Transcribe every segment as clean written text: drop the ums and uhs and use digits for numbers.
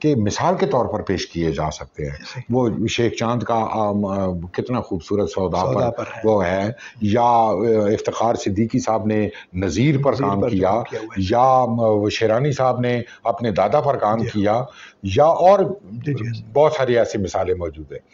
کہ مثال کے طور پر پیش کیے جا سکتے ہیں. وہ شیخ چاند کا کتنا خوبصورت سودا پر وہ ہے, یا افتخار صدیقی صاحب نے نذیر پر کام کیا, یا شیرانی صاحب نے اپنے دادا پر کام کیا, یا اور بہت ساری ایسی مثالیں موجود ہیں.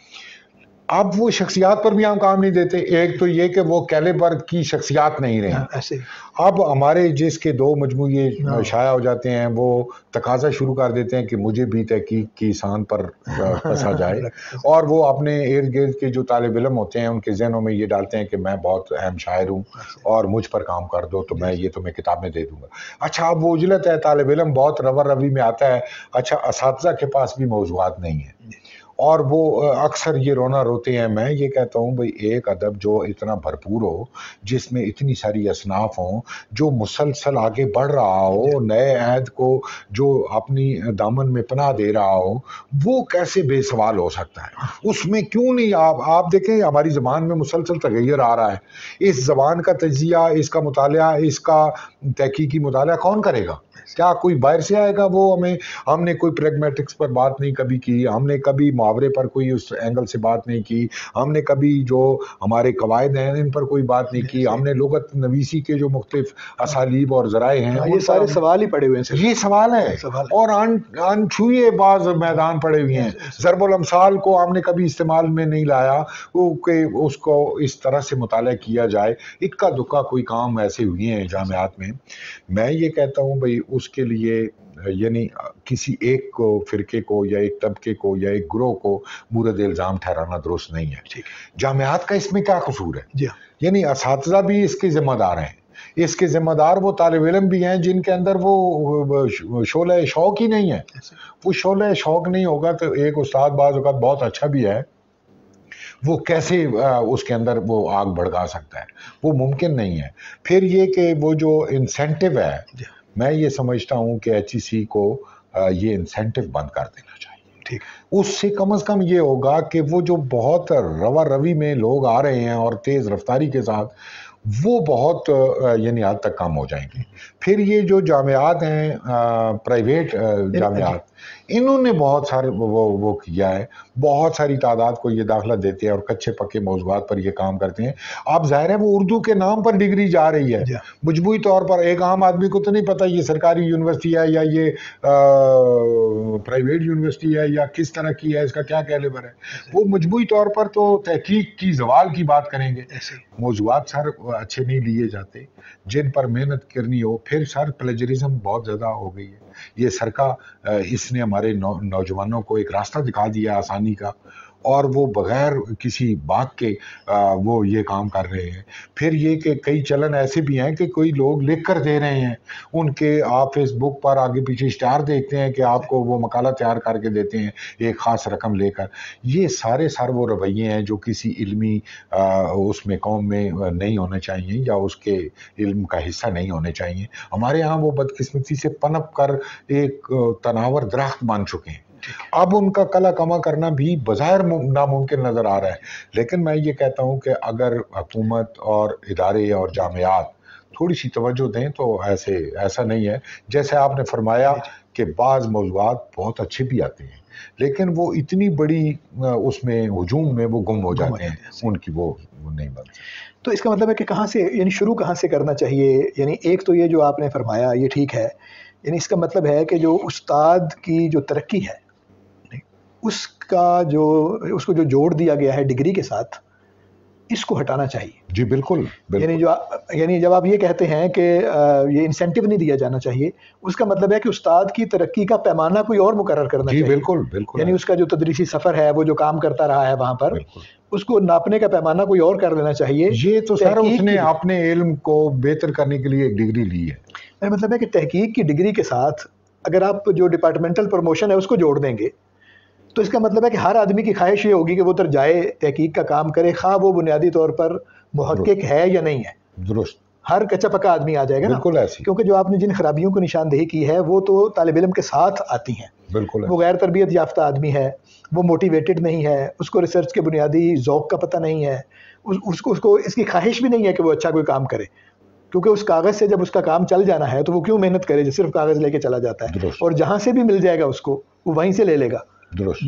اب وہ شخصیات پر بھی ہم کام نہیں دیتے. ایک تو یہ کہ وہ کیلیبر کی شخصیات نہیں رہی. اب ہمارے جس کے 2 مجموعے شائع ہو جاتے ہیں وہ تقاضا شروع کر دیتے ہیں کہ مجھے بھی تحقیق کی سان پر پھنسا جائے, اور وہ اپنے ارد گرد کے جو طالب علم ہوتے ہیں ان کے ذہنوں میں یہ ڈالتے ہیں کہ میں بہت اہم شاعر ہوں اور مجھ پر کام کر دو تو میں یہ تمہیں کتاب میں دے دوں گا. اچھا اب وہ اجلت ہے, طالب علم بہت روی میں آتا ہے, اچھا اساتذہ کے پاس بھی موضوعات نہیں ہیں, اور وہ اکثر یہ رونا روتے ہیں. میں یہ کہتا ہوں بھئی ایک ادب جو اتنا بھرپور ہو, جس میں اتنی ساری اصناف ہوں, جو مسلسل آگے بڑھ رہا ہو, نئے عہد کو جو اپنی دامن میں پناہ دے رہا ہو, وہ کیسے بے سوال ہو سکتا ہے؟ اس میں کیوں نہیں آپ دیکھیں ہماری زبان میں مسلسل تغیر آ رہا ہے. اس زبان کا تجزیہ, اس کا مطالعہ, اس کا تحقیقی مطالعہ کون کرے گا؟ کیا کوئی باہر سے آئے گا؟ وہ ہم نے کوئی پریگمیٹکس پر بات نہیں کبھی کی, ہم نے کبھی محاورے پر کوئی اس اینگل سے بات نہیں کی, ہم نے کبھی جو ہمارے قواعد ہیں ان پر کوئی بات نہیں کی, ہم نے لغت نویسی کے جو مختلف اسالیب اور ذرائع ہیں یہ سارے سوال ہی پڑے ہوئے ہیں. یہ سوال ہے, اور انچھوئے بعض میدان پڑے ہوئے ہیں. ضرب الامثال کو ہم نے کبھی استعمال میں نہیں لایا کہ اس کو اس طرح سے مطالعہ کیا جائے. اکا دکا کوئی کام ایسے ہوئے ہیں جامعات میں. میں یہ کہتا ہوں بھئی اس کے لیے یعنی کسی ایک کو فرقے کو یا ایک طبقے کو یا ایک گروہ کو مورد الزام ٹھہرانا درست نہیں ہے. جامعات کا اس میں کیا قصور ہے؟ یعنی اساتذہ بھی اس کے ذمہ دار ہیں. اس کے ذمہ دار وہ طالب علم بھی ہیں جن کے اندر وہ شعلہ شوق ہی نہیں ہے. وہ شعلہ شوق نہیں ہوگا تو ایک استاد بعض اوقات بہت اچھا بھی ہے, وہ کیسے اس کے اندر وہ آگ بھڑکا سکتا ہے؟ وہ ممکن نہیں ہے. پھر یہ کہ وہ جو انسینٹیو ہے, میں یہ سمجھتا ہوں کہ ایچ ای سی کو یہ انسینٹیو بند کر دینا چاہیے. اس سے کم از کم یہ ہوگا کہ وہ جو بہت روی میں لوگ آ رہے ہیں اور تیز رفتاری کے ساتھ, وہ بہت یعنی حد تک کم ہو جائیں گے. پھر یہ جو جامعات ہیں پرائیویٹ جامعات, انہوں نے بہت سارے وہ کیا ہے, بہت ساری تعداد کو یہ داخلہ دیتے ہیں اور کچے پکے موضوعات پر یہ کام کرتے ہیں. اب ظاہر ہے وہ اردو کے نام پر ڈگری جا رہی ہے, مجموعی طور پر ایک عام آدمی کو تو نہیں پتہ یہ سرکاری یونیورسٹی ہے یا یہ پرائیویٹ یونیورسٹی ہے یا کس طرح کی ہے, اس کا کیا کیلیبر ہے. وہ مجموعی طور پر تو تحقیق کی زوال کی بات کریں گے. موضوعات سر اچھے نہیں لیے جاتے جن پر محنت کرنی ہو. پھر سر پلیجرزم بہت زیادہ ہو گئی ہے. یہ سرکا اس نے ہمارے نوجوانوں کو ایک راستہ دکھا دیا آسانی کا, اور وہ بغیر کسی بات کے وہ یہ کام کر رہے ہیں. پھر یہ کہ کئی چلن ایسے بھی ہیں کہ کوئی لوگ لکھ کر دے رہے ہیں, ان کے آپ فیس بک پر آگے پیچھے اشتہار دیکھتے ہیں کہ آپ کو وہ مقالہ تیار کر کے دیتے ہیں ایک خاص رقم لے کر. یہ سارے وہ رویے ہیں جو کسی علمی اس میں قوم میں نہیں ہونے چاہیے یا اس کے علم کا حصہ نہیں ہونے چاہیے. ہمارے ہاں وہ بدقسمتی سے پنپ کر ایک تناور درخت بن چکے ہیں. اب ان کا کلا کما کرنا بھی بظاہر ناممکن نظر آ رہا ہے. لیکن میں یہ کہتا ہوں کہ اگر حکومت اور ادارے اور جامعات تھوڑی سی توجہ دیں تو ایسا نہیں ہے جیسے آپ نے فرمایا کہ بعض موضوعات بہت اچھے بھی آتے ہیں لیکن وہ اتنی بڑی اس میں ہجوم میں وہ گم ہو جاتے ہیں, ان کی وہ نہیں بنتے. تو اس کا مطلب ہے کہ کہاں سے یعنی شروع کہاں سے کرنا چاہیے؟ یعنی ایک تو یہ جو آپ نے فرمایا یہ ٹھیک ہے, یعنی اس کا مطلب ہے کہ جو استاد کی جو ترقی ہے اس کو جو جوڑ دیا گیا ہے ڈگری کے ساتھ, اس کو ہٹانا چاہیے. جی بالکل. یعنی جب آپ یہ کہتے ہیں کہ یہ انسینٹیو نہیں دیا جانا چاہیے, اس کا مطلب ہے کہ استاد کی ترقی کا پیمانہ کوئی اور مقرر کرنا چاہیے. بالکل بالکل. یعنی اس کا جو تدریسی سفر ہے, وہ جو کام کرتا رہا ہے وہاں پر, اس کو ناپنے کا پیمانہ کوئی اور کر دینا چاہیے. یہ تو سر اس نے اپنے علم کو بہتر کرنے کے لیے ایک ڈگری لی ہے. میرا مطلب ہے کہ تحقیق کی ڈگری کے ساتھ اگر آپ جو ڈپارٹمنٹل پروموشن ہے اس کو جوڑ دیں گے تو اس کا مطلب ہے کہ ہر آدمی کی خواہش یہ ہوگی کہ وہ ادھر جائے, تحقیق کا کام کرے, خواہ وہ بنیادی طور پر محقق ہے یا نہیں ہے. درست. ہر کچا پکا آدمی آ جائے گا نا. بالکل ایسی. کیونکہ جو آپ نے جن خرابیوں کو نشاندہی کی ہے وہ تو طالب علم کے ساتھ آتی ہیں. بالکل. وہ غیر تربیت یافتہ آدمی ہے, وہ موٹیویٹڈ نہیں ہے, اس کو ریسرچ کے بنیادی ذوق کا پتہ نہیں ہے, اس کو اس کی خواہش بھی نہیں ہے کہ وہ اچھا کوئی کام کرے, کیونکہ اس کاغذ سے جب اس کا کام چل جانا ہے تو وہ کیوں محنت کرے جو صرف کاغذ لے کے چلا جاتا ہے. اور جہاں سے بھی مل جائے گا اس کو وہ وہیں سے لے لے گا.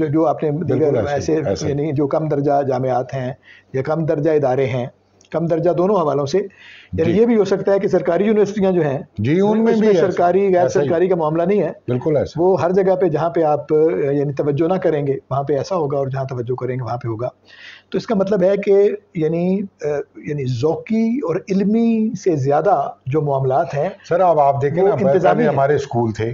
جو آپ نے دیگر ایسے یعنی جو کم درجہ جامعات ہیں یا کم درجہ ادارے ہیں, کم درجہ دونوں حوالوں سے, یعنی یہ بھی ہو سکتا ہے کہ سرکاری یونیورسٹیاں جو ہیں جی ان میں بھی سرکاری غیر سرکاری کا معاملہ نہیں ہے, بالکل ایسا, وہ ہر جگہ پہ جہاں پہ آپ یعنی توجہ نہ کریں گے وہاں پہ ایسا ہوگا, اور جہاں توجہ کریں گے وہاں پہ ہوگا. تو اس کا مطلب ہے کہ یعنی ذوقی اور علمی سے زیادہ جو معاملات ہیں سر, اب آپ دیکھیں نا پہلے ہمارے اسکول تھے,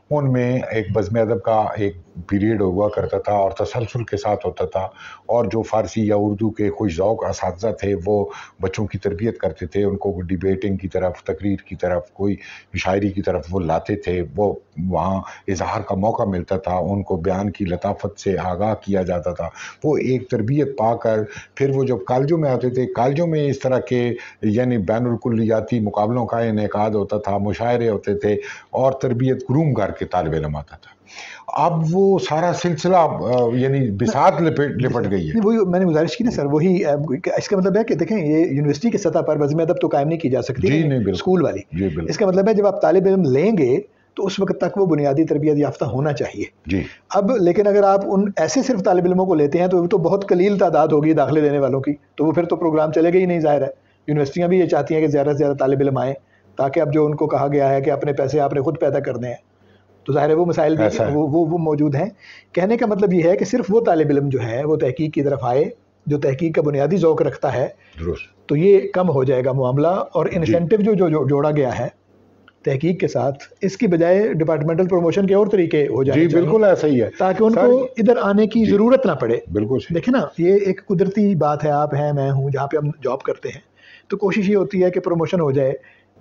ان میں ایک بزم ادب کا ایک پیریڈ ہوا کرتا تھا اور تسلسل کے ساتھ ہوتا تھا, اور جو فارسی یا اردو کے خوش ذوق اساتذہ تھے وہ بچوں کی تربیت کرتے تھے, ان کو ڈیبیٹنگ کی طرف, تقریر کی طرف, کوئی شاعری کی طرف وہ لاتے تھے, وہ وہاں اظہار کا موقع ملتا تھا, ان کو بیان کی لطافت سے آگاہ کیا جاتا تھا. وہ ایک تربیت پا کر پھر وہ جب کالجوں میں آتے تھے, کالجوں میں اس طرح کے یعنی بین الکلیاتی مقابلوں کا انعقاد ہوتا تھا, مشاعرے ہوتے تھے, اور تربیت گروم کر کے طالب علم آتا تھا. اب وہ سارا سلسلہ یعنی بساط لپٹ گئی ہے. وہی میں نے گزارش کی نا سر, وہی اس کا مطلب ہے کہ دیکھیں یہ یونیورسٹی کی سطح پر بزم ادب تو قائم نہیں کی جا سکتی اسکول والی. اس کا مطلب ہے جب آپ طالب علم لیں گے تو اس وقت تک وہ بنیادی تربیت یافتہ ہونا چاہیے جی. اب لیکن اگر آپ ان ایسے صرف طالب علموں کو لیتے ہیں تو وہ تو بہت قلیل تعداد ہوگی داخلے لینے والوں کی, تو وہ پھر تو پروگرام چلے گا ہی نہیں. ظاہر ہے یونیورسٹیاں بھی یہ چاہتی ہیں کہ زیادہ سے زیادہ طالب علم آئیں, تاکہ اب جو ان کو کہا گیا ہے کہ اپنے پیسے آپ نے خود پیدا کرنے ہیں, تو ظاہر ہے وہ مسائل بھی وہ موجود ہیں. کہنے کا مطلب یہ ہے کہ صرف وہ طالب علم جو ہے وہ تحقیق کی طرف آئے جو تحقیق کا بنیادی ذوق رکھتا ہے, تو یہ کم ہو جائے گا معاملہ. اور انسینٹیو جو جوڑا گیا ہے تحقیق کے ساتھ, اس کی بجائے ڈپارٹمنٹل پروموشن کے اور طریقے ہو جائیں. جی بالکل ایسا ہی ہے, تاکہ ان کو ادھر آنے کی ضرورت نہ پڑے. بالکل دیکھیں نا, یہ ایک قدرتی بات ہے, آپ ہیں میں ہوں, جہاں پہ ہم جاب کرتے ہیں تو کوشش یہ ہوتی ہے کہ پروموشن ہو جائے,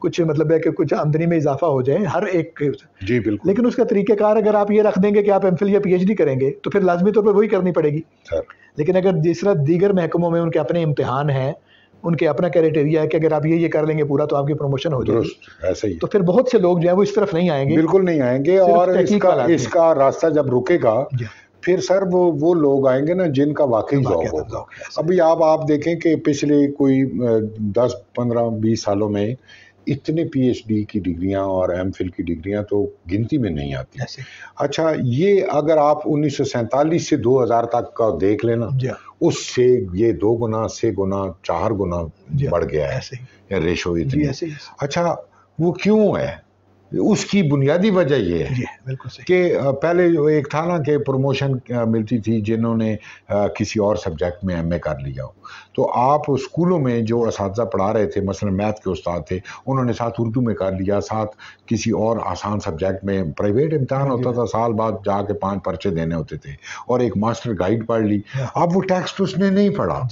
کچھ مطلب ہے کہ کچھ آمدنی میں اضافہ ہو جائے ہر ایک. جی بالکل. لیکن اس کا طریقہ کار اگر آپ یہ رکھ دیں گے کہ آپ ایم فل یا پی ایچ ڈی کریں گے تو پھر لازمی طور پہ وہی کرنی پڑے گی سر. لیکن اگر جس طرح دیگر محکموں میں ان کے اپنے امتحان ہیں, ان کے اپنا کرائٹیریا ہے کہ اگر آپ یہ کر لیں گے پورا تو آپ کی پروموشن ہو جائے گی, ایسا ہی, تو پھر بہت سے لوگ جو ہیں وہ اس طرف نہیں آئیں گے, بالکل نہیں آئیں گے. اور اس کا راستہ جب رکے گا پھر سر وہ لوگ آئیں گے نا جن کا واقعی ذوق ہوگا. ابھی آپ دیکھیں کہ پچھلے کوئی 10 15 20 سالوں میں اتنے پی ایچ ڈی کی ڈگریاں اور ایم فل کی ڈگریاں تو گنتی میں نہیں آتی. اچھا, یہ اگر آپ 1947 سے 2000 تک کا دیکھ لینا, اس سے یہ 2 گنا سے گنا 4 گنا بڑھ گیا ہے ریشو اتنی. اچھا, وہ کیوں ہے؟ اس کی بنیادی وجہ یہ ہے کہ پہلے ایک تھا نا کہ پروموشن ملتی تھی جنہوں نے کسی اور سبجیکٹ میں ایم اے کر لیا ہو, تو آپ اسکولوں میں جو اساتذہ پڑھا رہے تھے, مثلا میتھ کے استاد تھے, انہوں نے ساتھ اردو میں کر لیا, ساتھ کسی اور آسان سبجیکٹ میں پرائیویٹ امتحان ہوتا تھا, سال بعد جا کے 5 پرچے دینے ہوتے تھے, اور ایک ماسٹر گائیڈ پڑھ لی. اب وہ ٹیکسٹ اس نے نہیں پڑھا,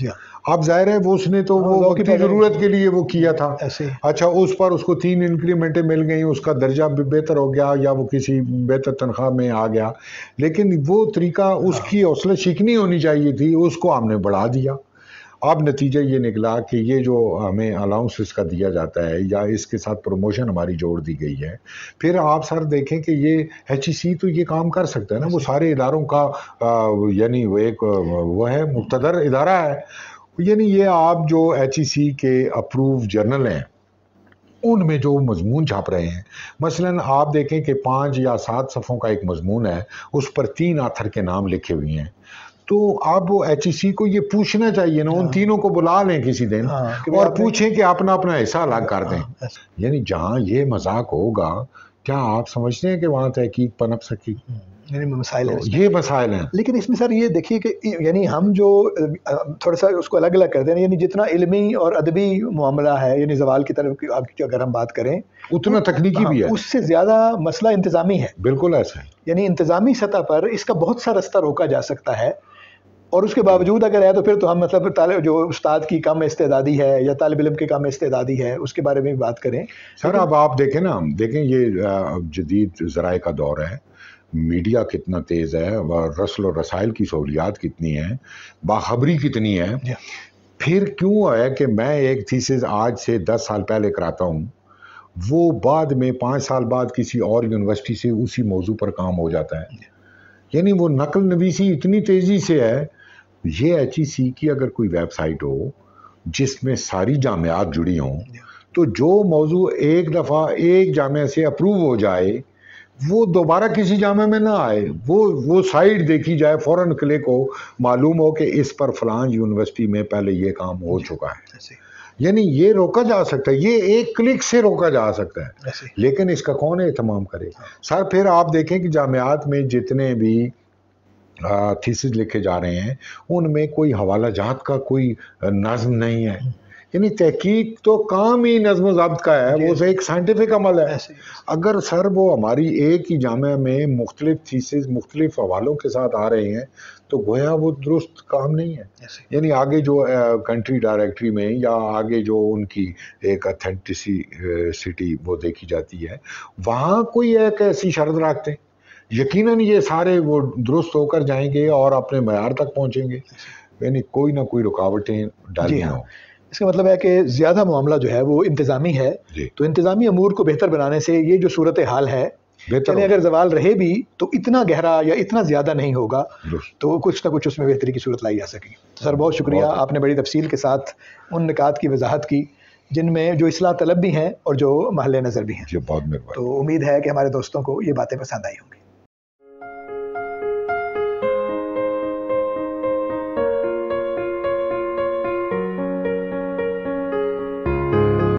اب ظاہر ہے وہ اس نے تو وہ وقت کی ضرورت کے لیے وہ کیا تھا. اچھا, اس پر اس کو 3 انکریمنٹیں مل گئیں, اس کا درجہ بھی بہتر ہو گیا یا وہ کسی بہتر تنخواہ میں آ گیا, لیکن وہ طریقہ اس کی حوصلہ شکنی ہونی چاہیے تھی, اس کو ہم نے بڑھا دیا. اب نتیجہ یہ نکلا کہ یہ جو ہمیں الاؤنس اس کا دیا جاتا ہے یا اس کے ساتھ پروموشن ہماری جوڑ دی گئی ہے, پھر آپ سر دیکھیں کہ یہ ایچ ای سی تو یہ کام کر سکتا ہے نا, وہ سارے اداروں کا یعنی ایک وہ ہے مقتدر ادارہ ہے. یعنی یہ آپ جو ایچ ای سی کے اپروو جرنل ہیں ان میں جو مضمون چھاپ رہے ہیں, مثلاً آپ دیکھیں کہ 5 یا 7 صفحوں کا ایک مضمون ہے, اس پر 3 آتھر کے نام لکھے ہوئے ہیں, تو آپ وہ ایچ ای سی کو یہ پوچھنا چاہیے نا, ان تینوں کو بلا لیں کسی دن اور پوچھیں کہ اپنا اپنا حصہ الگ کر دیں. یعنی جہاں یہ مذاق ہوگا, کیا آپ سمجھتے ہیں کہ وہاں تحقیق پنپ سکی؟ یعنی مسائل ہیں, یہ مسائل ہیں. لیکن اس میں سر یہ دیکھیے کہ یعنی ہم جو تھوڑا سا اس کو الگ الگ کرتے ہیں, یعنی جتنا علمی اور ادبی معاملہ ہے, یعنی زوال کی طرف اگر ہم بات کریں اتنا تکنیکی بھی ہے, اس سے زیادہ مسئلہ انتظامی ہے. بالکل ایسا ہے. یعنی انتظامی سطح پر اس کا بہت سا رستہ روکا جا سکتا ہے, اور اس کے باوجود اگر ہے تو پھر تو ہم مطلب جو استاد کی کم استعدادی ہے یا طالب علم کی کم استعدادی ہے اس کے بارے میں بات کریں. سر اب آپ دیکھیں نا, دیکھیں یہ جدید ذرائع کا دور ہے, میڈیا کتنا تیز ہے, رسل و رسائل کی سہولیات کتنی ہیں, باخبری کتنی ہے. پھر کیوں ہے کہ میں ایک تھیسس آج سے 10 سال پہلے کراتا ہوں, وہ بعد میں 5 سال بعد کسی اور یونیورسٹی سے اسی موضوع پر کام ہو جاتا ہے. یعنی وہ نقل نویسی اتنی تیزی سے ہے. یہ ایچ ای سی کی اگر کوئی ویب سائٹ ہو جس میں ساری جامعات جڑی ہوں, تو جو موضوع ایک دفعہ ایک جامعہ سے اپروو ہو جائے وہ دوبارہ کسی جامعہ میں نہ آئے، وہ سائٹ دیکھی جائے، فوراً کلک ہو، معلوم ہو کہ اس پر فلان یونیورسٹی میں پہلے یہ کام ہو چکا ہے. یعنی یہ روکا جا سکتا ہے، یہ ایک کلک سے روکا جا سکتا ہے، لیکن اس کا کون اہتمام کرے؟ سر پھر آپ دیکھیں کہ جامعات میں جتنے بھی تھیسز لکھے جا رہے ہیں ان میں کوئی حوالہ جات کا کوئی نظم نہیں ہے. یعنی تحقیق تو کام ہی نظم و ضبط کا ہے، وہ ایک سائنٹیفک عمل ہے. اگر سر وہ ہماری ایک ہی جامعہ میں مختلف تھیسز مختلف حوالوں کے ساتھ آ رہے ہیں تو گویا وہ درست کام نہیں ہے. یعنی آگے جو کنٹری ڈائریکٹری میں یا آگے جو ان کی ایک اتھینٹسٹی وہ دیکھی جاتی ہے، وہاں کوئی ایک ایسی شرط رکھتے ہیں، یقیناً یہ سارے وہ درست ہو کر جائیں گے اور اپنے معیار تک پہنچیں گے. یعنی کوئی نہ کوئی رکاوٹیں ڈالنی ہوں. اس کا مطلب ہے کہ زیادہ معاملہ جو ہے وہ انتظامی ہے، تو انتظامی امور کو بہتر بنانے سے یہ جو صورتحال ہے چلے اگر زوال رہے بھی تو اتنا گہرا یا اتنا زیادہ نہیں ہوگا، تو کچھ نہ کچھ اس میں بہتری کی صورت لائی جا سکے گی. سر بہت شکریہ، آپ نے بڑی تفصیل کے ساتھ ان نکات کی وضاحت کی جن میں جو اصلاح طلب بھی ہیں اور جو محل نظر بھی ہیں. بہت مہربانی. تو امید ہے کہ ہمارے دوستوں کو یہ باتیں پسند آئی ہوں گی.